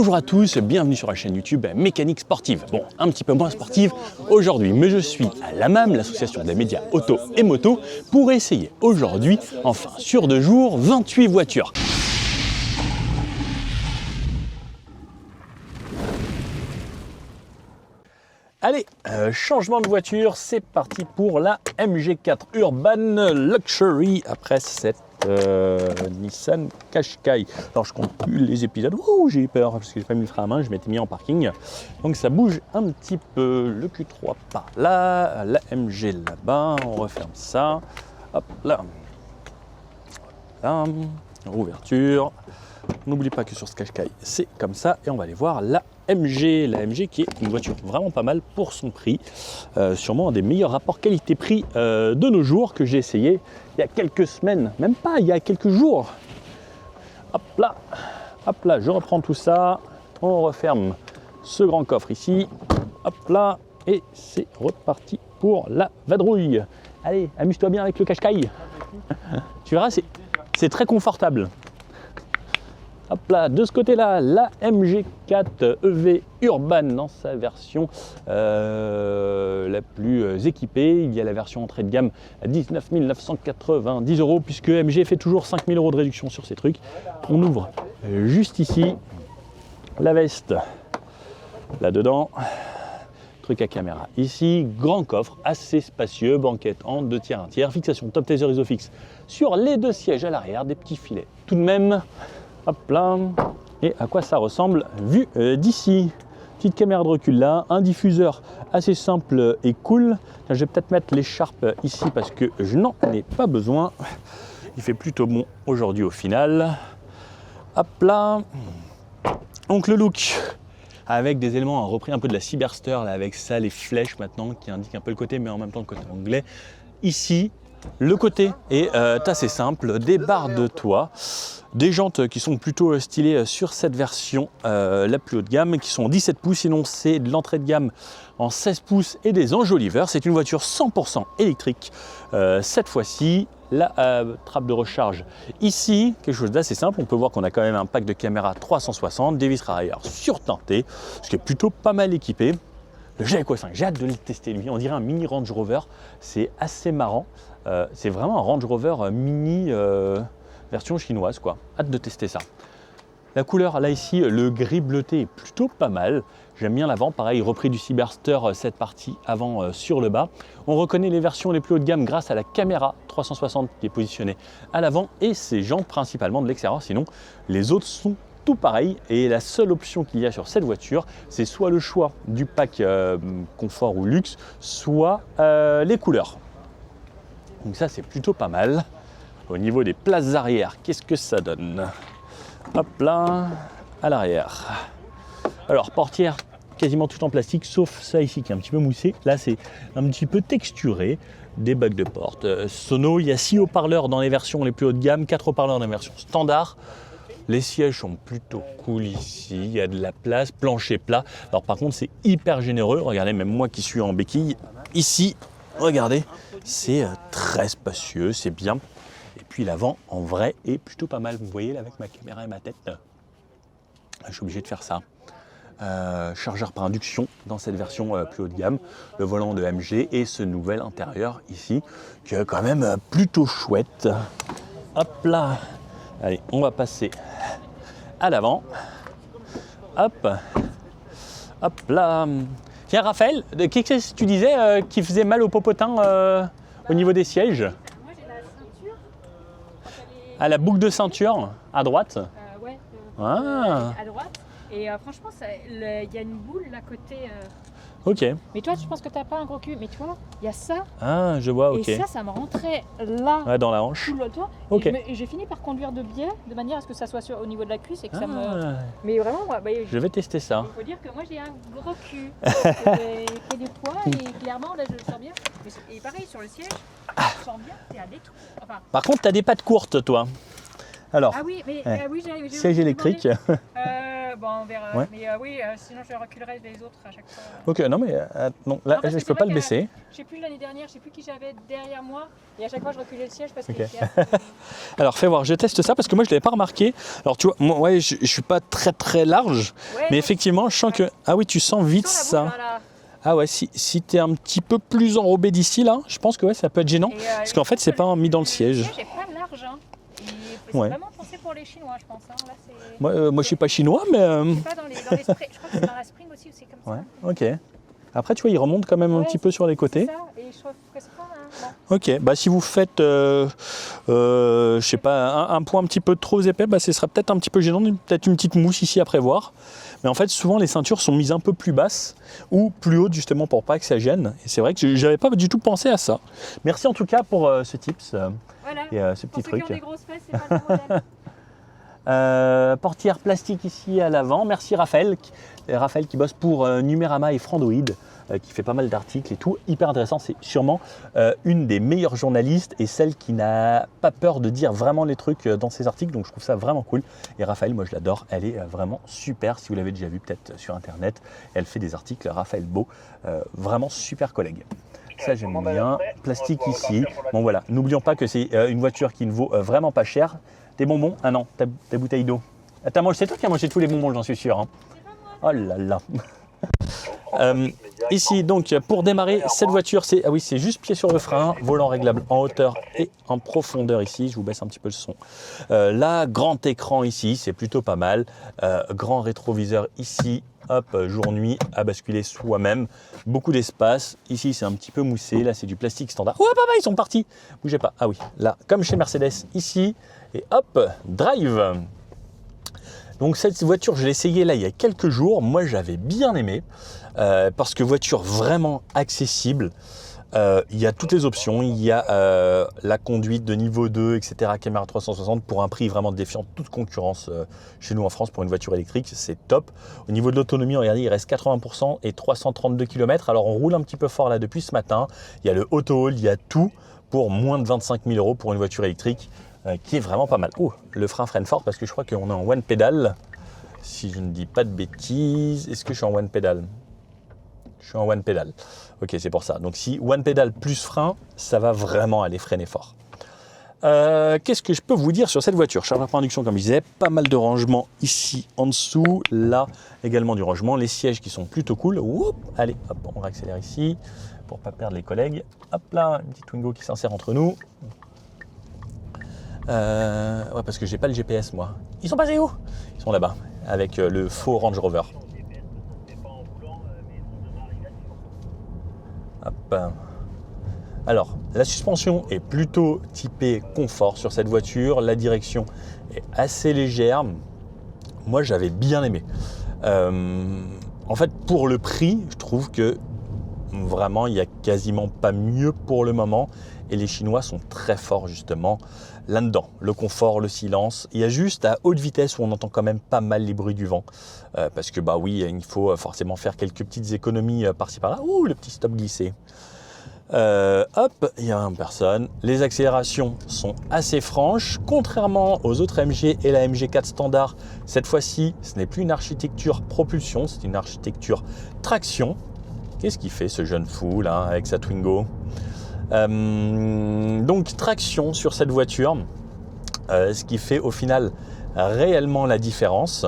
Bonjour à tous, bienvenue sur la chaîne YouTube Mécanique Sportive. Bon, un petit peu moins sportive aujourd'hui, mais je suis à l'AMAM, l'association des médias auto et moto, pour essayer aujourd'hui, enfin sur 2 jours, 28 voitures. Allez, changement de voiture, c'est parti pour la MG4 Urban Luxury après cette Nissan Qashqai. Alors je compte plus les épisodes, j'ai eu peur parce que j'ai pas mis le frein à main, je m'étais mis en parking. Donc ça bouge un petit peu, le Q3 par là, la MG là-bas, on referme ça, hop là, voilà, ouverture. N'oublie pas que sur ce Qashqai c'est comme ça et on va aller voir la MG qui est une voiture vraiment pas mal pour son prix, sûrement un des meilleurs rapports qualité-prix de nos jours que j'ai essayé il y a quelques semaines, même pas, il y a quelques jours. Hop là, je reprends tout ça, on referme ce grand coffre ici, hop là, et c'est reparti pour la vadrouille. Allez, amuse-toi bien avec le Qashqai. Tu verras, c'est très confortable. Hop là, de ce côté-là, la MG4 EV Urban dans sa version la plus équipée. Il y a la version entrée de gamme à 19 990 €, puisque MG fait toujours 5 000 € de réduction sur ces trucs. On ouvre juste ici la veste, là-dedans. Truc à caméra ici, grand coffre assez spacieux, banquette en 2 tiers, 1 tiers, fixation top taser isofix sur les 2 sièges à l'arrière, des petits filets tout de même. Hop là, et à quoi ça ressemble vu d'ici. Petite caméra de recul là, un diffuseur assez simple et cool. Je vais peut-être mettre l'écharpe ici parce que je n'en ai pas besoin. Il fait plutôt bon aujourd'hui au final. Hop là, donc le look avec des éléments repris un peu de la Cyberster là, avec ça, les flèches maintenant qui indiquent un peu le côté, mais en même temps le côté anglais. Ici, le côté est assez simple, des barres de toit. Des jantes qui sont plutôt stylées sur cette version la plus haut de gamme, qui sont 17 pouces, sinon c'est de l'entrée de gamme en 16 pouces et des enjoliveurs. C'est une voiture 100% électrique. Cette fois-ci, la trappe de recharge ici, quelque chose d'assez simple. On peut voir qu'on a quand même un pack de caméra 360, des vitres arrière surteintées, ce qui est plutôt pas mal équipé. Le GLK 5, j'ai hâte de le tester lui, on dirait un mini Range Rover, c'est assez marrant. C'est vraiment un Range Rover mini version chinoise quoi, hâte de tester ça. La couleur là ici, le gris bleuté est plutôt pas mal, j'aime bien l'avant, pareil repris du Cyberster cette partie avant sur le bas. On reconnaît les versions les plus haut de gamme grâce à la caméra 360 qui est positionnée à l'avant et ses jantes principalement de l'extérieur, sinon les autres sont tout pareil et la seule option qu'il y a sur cette voiture, c'est soit le choix du pack confort ou luxe, soit les couleurs. Donc ça c'est plutôt pas mal. Au niveau des places arrière, qu'est-ce que ça donne? Hop là, à l'arrière. Alors portière quasiment tout en plastique, sauf ça ici qui est un petit peu moussé. Là c'est un petit peu texturé. Des bacs de porte. Sono, il y a 6 haut-parleurs dans les versions les plus haut de gamme, 4 haut-parleurs dans les versions standard. Les sièges sont plutôt cool ici, il y a de la place, plancher plat. Alors par contre c'est hyper généreux, regardez même moi qui suis en béquille, ici, regardez, c'est très spacieux, c'est bien. Et puis l'avant en vrai est plutôt pas mal, vous voyez là avec ma caméra et ma tête, je suis obligé de faire ça. Chargeur par induction dans cette version plus haut de gamme, le volant de MG et ce nouvel intérieur ici qui est quand même plutôt chouette. Hop là. Allez, on va passer à l'avant. Hop. Hop là. Tiens, Raphaël, qu'est-ce que tu disais qui faisait mal au popotin au niveau des sièges? Moi, j'ai la ceinture. À la boucle de ceinture, à droite. Ouais. À droite. Et franchement, il y a une boule à côté. Ok. Mais toi, je pense que tu n'as pas un gros cul. Mais tu vois, il y a ça. Ah, je vois, ok. Et ça me rentrait là. Ouais, dans la hanche. Tout le toit. Ok. Et j'ai fini par conduire de biais, de manière à ce que ça soit au niveau de la cuisse et que ça me. Mais vraiment, moi, je vais tester ça. Il faut dire que moi, j'ai un gros cul. J'ai pris du poids et clairement, là, je le sens bien. Et pareil, sur le siège, je sens bien, c'est à détruire. Enfin... Par contre, tu as des pattes courtes, toi. Alors, ah oui, mais oui, j'ai siège électrique. bon, on verra. Ouais. Mais oui, sinon je reculerai les autres à chaque fois. Ok, non mais non, là Non, parce que je c'est peux pas vrai le baisser. Je sais plus l'année dernière, je sais plus qui j'avais derrière moi. Et à chaque fois, je reculais le siège parce Ok. qu'il était assez... Alors fais voir, je teste ça parce que moi je l'avais pas remarqué. Alors tu vois, moi ouais, je suis pas très large, Ouais, mais non, effectivement je sens que ah oui tu sens vite sur la ça. boule, voilà. Ah ouais, si t'es un petit peu plus enrobé d'ici là, je pense que ouais ça peut être gênant. Et, Parce qu'en fait c'est pas mis dans le siège. Le siège est pas large. Hein. Et c'est Ouais. vraiment pensé pour les Chinois, je pense. Hein. Là, c'est... Moi je suis pas chinois mais C'est pas dans les springs. Je crois que c'est dans la spring aussi, c'est comme ouais, ça. ok. Après tu vois il remonte quand même un Ouais, petit peu sur les côtés. C'est ça. Et je trouve que c'est pas... Bon. Ok, bah si vous faites, je sais pas, un point un petit peu trop épais, bah ce sera peut-être un petit peu gênant, peut-être une petite mousse ici à prévoir. Mais en fait, souvent les ceintures sont mises un peu plus basses ou plus hautes justement pour pas que ça gêne. Et c'est vrai que j'avais pas du tout pensé à ça. Merci en tout cas pour ce tips Voilà. et ce Pour petit ceux qui truc. ont des grosses fesses, c'est pas le modèle. Portière plastique ici à l'avant. Merci Raphaël. Raphaël qui bosse pour Numérama et Frandoid, qui fait pas mal d'articles et tout. Hyper intéressant. C'est sûrement une des meilleures journalistes et celle qui n'a pas peur de dire vraiment les trucs dans ses articles. Donc je trouve ça vraiment cool. Et Raphaël, moi je l'adore. Elle est vraiment super. Si vous l'avez déjà vu peut-être sur internet, elle fait des articles. Raphaël Beau, vraiment super collègue. Ça j'aime bien. Plastique ici. Bon voilà. N'oublions pas que c'est une voiture qui ne vaut vraiment pas cher. Tes bonbons? Ah non, ta bouteille d'eau. C'est toi qui as mangé tous les bonbons, j'en suis sûr. Hein. Oh là là. Ici, donc, pour démarrer cette voiture, c'est juste pied sur le frein, volant réglable en hauteur et en profondeur ici. Je vous baisse un petit peu le son. Là, grand écran ici, c'est plutôt pas mal. Grand rétroviseur ici. Hop, jour-nuit à basculer soi-même. Beaucoup d'espace. Ici, c'est un petit peu moussé. Là, c'est du plastique standard. Oh, papa, ils sont partis. Bougez pas. Ah oui, là, comme chez Mercedes, ici. Et hop, drive. Donc cette voiture, je l'ai essayée là il y a quelques jours. Moi, j'avais bien aimé parce que voiture vraiment accessible. Il y a toutes les options. Il y a la conduite de niveau 2, etc. Caméra 360 pour un prix vraiment défiant toute concurrence chez nous en France pour une voiture électrique. C'est top. Au niveau de l'autonomie, regardez, il reste 80% et 332 km. Alors on roule un petit peu fort là depuis ce matin. Il y a le auto-hold, il y a tout pour moins de 25 000 € pour une voiture électrique. Qui est vraiment pas mal. Oh, le frein freine fort parce que je crois qu'on est en one pédale. Si je ne dis pas de bêtises, est-ce que je suis en one pédale? Je suis en one pédale. Ok, c'est pour ça. Donc si one pédale plus frein, ça va vraiment aller freiner fort. Qu'est-ce que je peux vous dire sur cette voiture? Chargeur par induction, comme je disais, pas mal de rangement ici en dessous. Là, également du rangement. Les sièges qui sont plutôt cool. Oup, allez, hop, on va accélérer ici pour ne pas perdre les collègues. Hop là, une petite Twingo qui s'insère entre nous. Ouais, parce que j'ai pas le GPS moi. Ils sont passés où? Ils sont là-bas, avec le faux Range Rover. Hop. Alors, la suspension est plutôt typée confort sur cette voiture. La direction est assez légère. Moi, j'avais bien aimé. En fait, pour le prix, je trouve que vraiment, il n'y a quasiment pas mieux pour le moment. Et les Chinois sont très forts justement là-dedans. Le confort, le silence. Il y a juste à haute vitesse où on entend quand même pas mal les bruits du vent. Parce que bah oui, il faut forcément faire quelques petites économies par-ci par-là. Ouh, le petit stop glissé. Hop, il n'y a personne. Les accélérations sont assez franches. Contrairement aux autres MG et la MG4 standard, cette fois-ci, ce n'est plus une architecture propulsion, c'est une architecture traction. Qu'est-ce qu'il fait ce jeune fou là avec sa Twingo? Donc traction sur cette voiture, ce qui fait au final réellement la différence.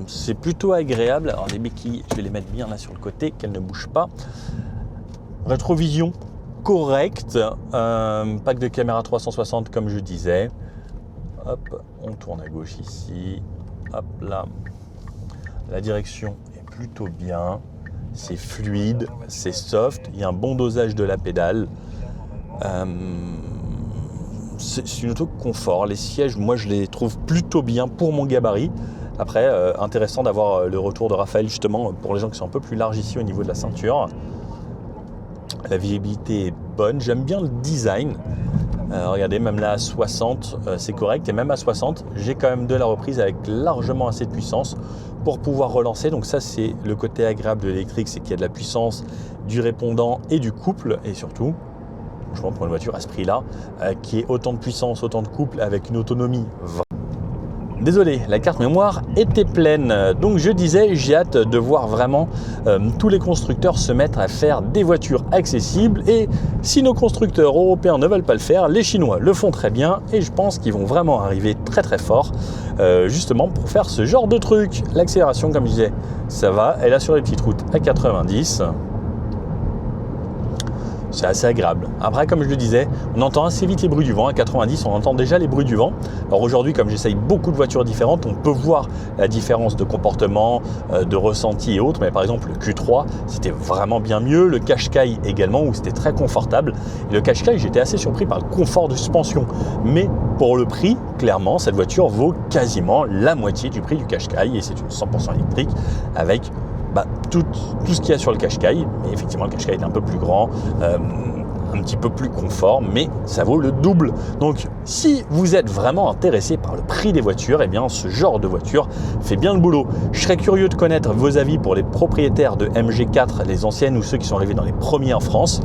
C'est plutôt agréable. Alors les béquilles, je vais les mettre bien là sur le côté, qu'elles ne bougent pas. Rétrovision correcte, pack de caméra 360 comme je disais. Hop, on tourne à gauche ici. Hop là. La direction est plutôt bien. C'est fluide, c'est soft, il y a un bon dosage de la pédale. C'est une auto confort. Les sièges, moi je les trouve plutôt bien pour mon gabarit. Après, intéressant d'avoir le retour de Raphaël justement pour les gens qui sont un peu plus larges ici au niveau de la ceinture. La visibilité est bonne, j'aime bien le design. Regardez, même là à 60, c'est correct. Et même à 60, j'ai quand même de la reprise avec largement assez de puissance pour pouvoir relancer. Donc ça, c'est le côté agréable de l'électrique, c'est qu'il y a de la puissance, du répondant et du couple. Et surtout, franchement pour une voiture à ce prix-là, qui est autant de puissance, autant de couple, avec une autonomie. Désolé, la carte mémoire était pleine, donc je disais, j'ai hâte de voir vraiment tous les constructeurs se mettre à faire des voitures accessibles, et si nos constructeurs européens ne veulent pas le faire, les Chinois le font très bien, et je pense qu'ils vont vraiment arriver très très fort, justement pour faire ce genre de truc. L'accélération, comme je disais, ça va, elle a sur les petites routes à 90. C'est assez agréable. Après, comme je le disais, on entend assez vite les bruits du vent. À 90, on entend déjà les bruits du vent. Alors aujourd'hui, comme j'essaye beaucoup de voitures différentes, on peut voir la différence de comportement, de ressenti et autres. Mais par exemple, le Q3, c'était vraiment bien mieux. Le Qashqai également, où c'était très confortable. Et le Qashqai, j'étais assez surpris par le confort de suspension. Mais pour le prix, clairement, cette voiture vaut quasiment la moitié du prix du Qashqai. Et c'est une 100% électrique avec tout ce qu'il y a sur le Qashqai. Mais effectivement, le Qashqai est un peu plus grand, un petit peu plus confort, mais ça vaut le double. Donc si vous êtes vraiment intéressé par le prix des voitures, eh bien ce genre de voiture fait bien le boulot. Je serais curieux de connaître vos avis pour les propriétaires de MG4, les anciennes ou ceux qui sont arrivés dans les premiers en France,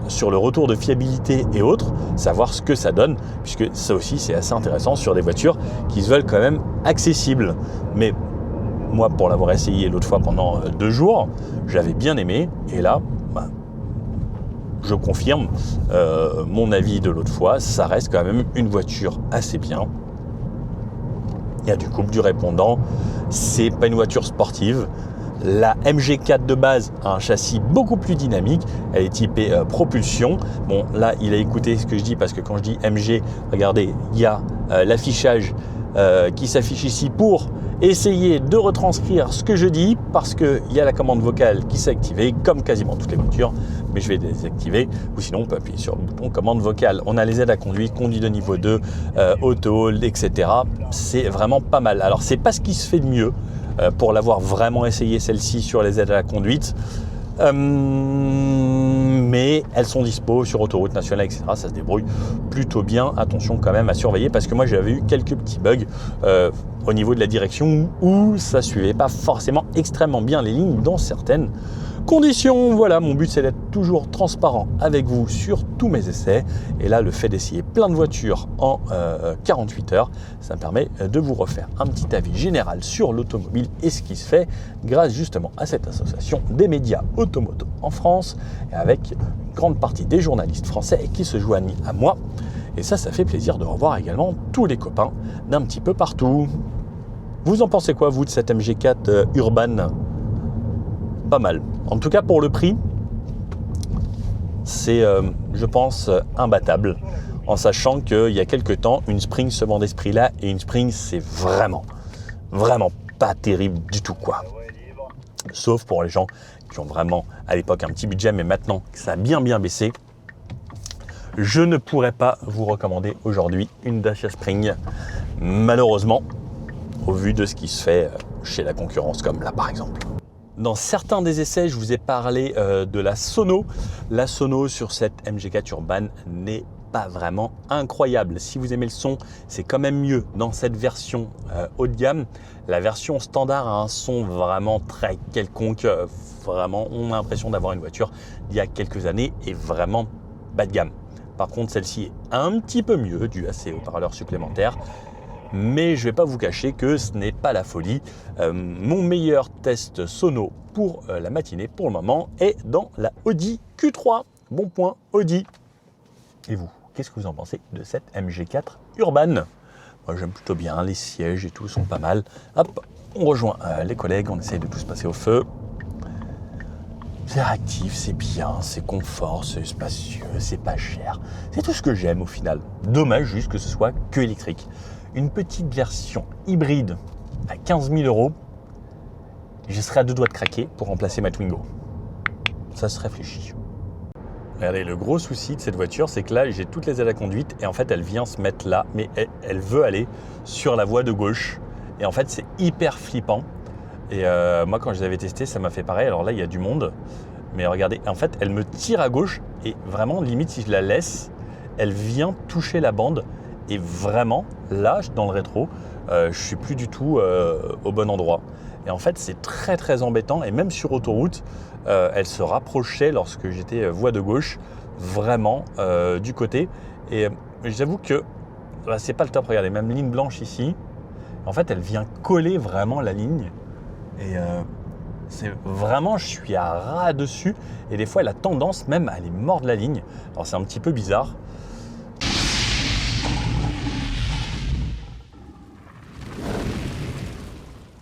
sur le retour de fiabilité et autres, savoir ce que ça donne, puisque ça aussi c'est assez intéressant sur des voitures qui se veulent quand même accessibles. Mais moi, pour l'avoir essayé l'autre fois pendant 2 jours, j'avais bien aimé. Et là, je confirme mon avis de l'autre fois. Ça reste quand même une voiture assez bien. Il y a du couple, du répondant. C'est pas une voiture sportive. La MG4 de base a un châssis beaucoup plus dynamique. Elle est typée propulsion. Bon, là, il a écouté ce que je dis parce que quand je dis MG, regardez, il y a l'affichage qui s'affiche ici pour essayer de retranscrire ce que je dis, parce qu'il y a la commande vocale qui s'est activée comme quasiment toutes les voitures, mais je vais désactiver, ou sinon on peut appuyer sur le bouton commande vocale. On a les aides à conduite, conduite de niveau 2, auto-hold, etc. C'est vraiment pas mal. Alors c'est pas ce qui se fait de mieux pour l'avoir vraiment essayé, celle-ci sur les aides à la conduite, mais elles sont dispo sur autoroute nationale, etc. Ça se débrouille plutôt bien. Attention quand même à surveiller, parce que moi j'avais eu quelques petits bugs au niveau de la direction où ça suivait pas forcément extrêmement bien les lignes dans certaines conditions. Voilà, mon but c'est d'être toujours transparent avec vous sur tous mes essais, et là le fait d'essayer plein de voitures en 48 heures, ça me permet de vous refaire un petit avis général sur l'automobile et ce qui se fait grâce justement à cette association des médias automoto en France, et avec une grande partie des journalistes français qui se joignent à moi. Et ça fait plaisir de revoir également tous les copains d'un petit peu partout. Vous en pensez quoi, vous, de cette MG4 Urban? Pas mal. En tout cas, pour le prix, c'est, je pense, imbattable. En sachant qu'il y a quelques temps, une Spring se vendait ce prix-là, et une Spring, c'est vraiment pas terrible du tout, quoi. Sauf pour les gens qui ont vraiment, à l'époque, un petit budget, mais maintenant que ça a bien baissé, je ne pourrais pas vous recommander aujourd'hui une Dacia Spring, malheureusement, au vu de ce qui se fait chez la concurrence, comme là par exemple. Dans certains des essais, je vous ai parlé de la Sono. La Sono sur cette MG4 Urban n'est pas vraiment incroyable. Si vous aimez le son, c'est quand même mieux dans cette version haut de gamme. La version standard a un son vraiment très quelconque. Vraiment, on a l'impression d'avoir une voiture d'il y a quelques années et vraiment bas de gamme. Par contre, celle-ci est un petit peu mieux dû à ses haut-parleurs supplémentaires. Mais je ne vais pas vous cacher que ce n'est pas la folie. Mon meilleur test sono pour la matinée pour le moment est dans la Audi Q3. Bon point Audi. Et vous, qu'est-ce que vous en pensez de cette MG4 Urban? Moi j'aime plutôt bien, les sièges et tout sont pas mal. Hop, on rejoint les collègues, on essaye de tous passer au feu. C'est réactif, c'est bien, c'est confort, c'est spacieux, c'est pas cher. C'est tout ce que j'aime au final. Dommage juste que ce soit que électrique. Une petite version hybride à 15 000 €, je serais à 2 doigts de craquer pour remplacer ma Twingo. Ça se réfléchit. Regardez, le gros souci de cette voiture, c'est que là, j'ai toutes les aides à conduite et en fait, elle vient se mettre là, mais elle veut aller sur la voie de gauche. Et en fait, c'est hyper flippant. Et moi, quand je les avais testés, ça m'a fait pareil. Alors là, il y a du monde. Mais regardez, en fait, elle me tire à gauche et vraiment, limite, si je la laisse, elle vient toucher la bande. Et vraiment, là, dans le rétro, je suis plus du tout au bon endroit. Et en fait, c'est très embêtant. Et même sur autoroute, elle se rapprochait lorsque j'étais voie de gauche. vraiment du côté. Et j'avoue que là, c'est pas le top. Regardez, même ligne blanche ici. En fait, elle vient coller vraiment la ligne. Et c'est vraiment, je suis à ras dessus. Et des fois, elle a tendance même à aller mordre la ligne. Alors, c'est un petit peu bizarre.